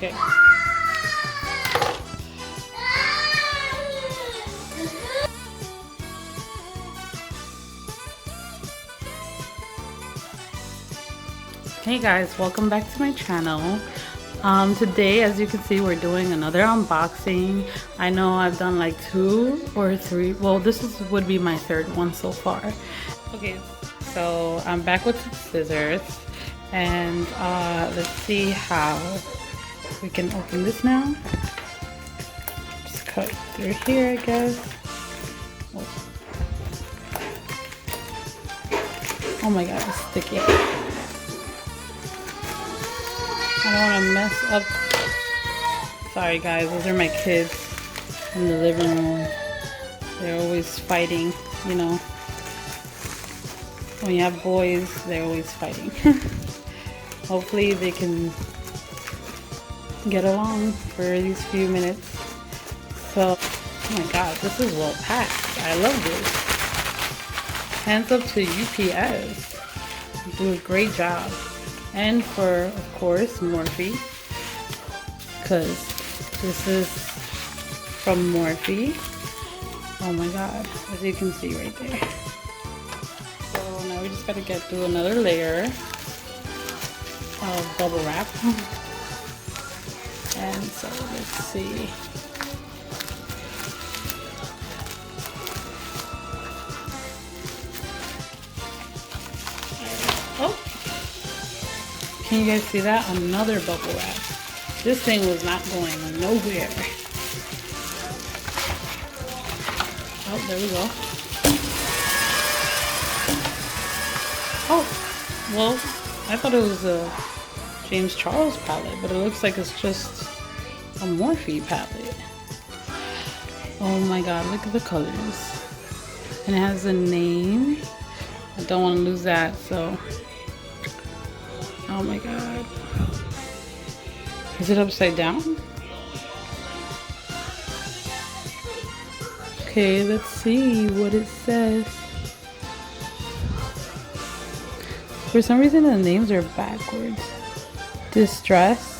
Okay. Hey guys, welcome back to my channel. Today, as you can see, we're doing another unboxing. I know I've done like 2 or 3. Well, would be my 3rd one so far. Okay, so I'm back with some scissors, and let's see how we can open this now. Just cut through here, I guess. Oh my god, it's sticky. I don't want to mess up. Sorry guys, those are my kids in the living room. They're always fighting, you know. When you have boys, they're always fighting. Hopefully they can get along for these few minutes. So, oh my god, this is well packed. I love this. Hands up to UPS. You do a great job. And for, of course, Morphe, because this is from Morphe. Oh my god, as you can see right there. So now we just gotta get through another layer of bubble wrap. And so let's see. Oh! Can you guys see that? Another bubble wrap. This thing was not going nowhere. Oh, there we go. Oh, well, I thought it was a James Charles palette, but it looks like it's just a Morphe palette. Oh my god, look at the colors. And it has a name. I don't want to lose that, so... Oh my god. Is it upside down? Okay, let's see what it says. For some reason the names are backwards. Distress.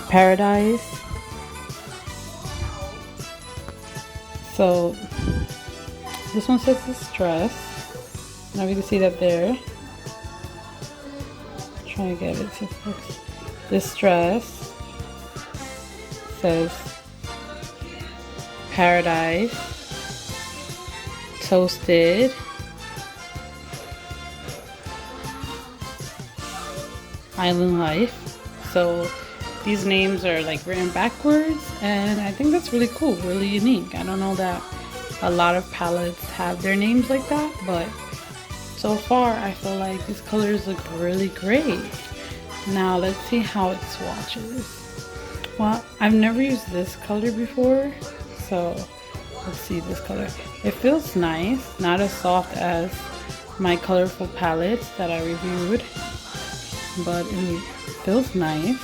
Paradise. So this one says Distress. Now we can see that there. Trying to get it to focus. Distress says Paradise, Toasted, Island Life. So these names are like written backwards, and I think that's really cool, really unique. I don't know that a lot of palettes have their names like that, but so far I feel like these colors look really great. Now let's see how it swatches. Well, I've never used this color before, so let's see this color. It feels nice, not as soft as my colorful palettes that I reviewed, but it feels nice,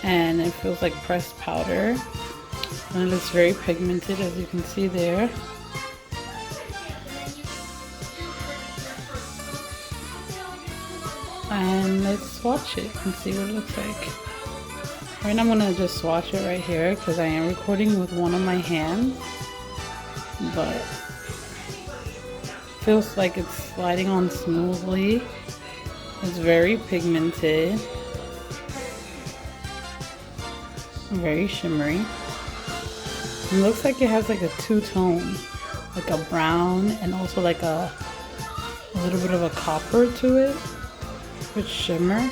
and it feels like pressed powder. And it looks very pigmented, as you can see there. And let's swatch it and see what it looks like. Right now I'm gonna just swatch it right here because I am recording with one of my hands, but feels like it's sliding on smoothly. It's very pigmented, very shimmery. It looks like it has like a 2-tone, like a brown and also like a little bit of a copper to it with shimmer.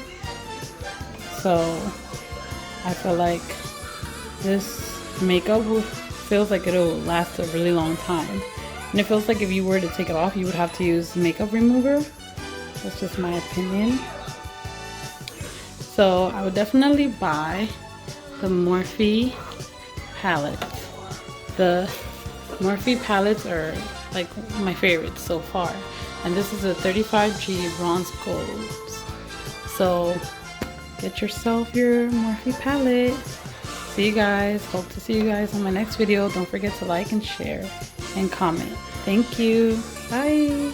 So I feel like this makeup feels like it'll last a really long time, and it feels like if you were to take it off you would have to use makeup remover. That's just my opinion. So I would definitely buy the Morphe palette. The Morphe palettes are like my favorites so far, and this is a 35G bronze gold. So get yourself your Morphe palette. See you guys. Hope to see you guys on my next video. Don't forget to like and share and comment. Thank you. Bye.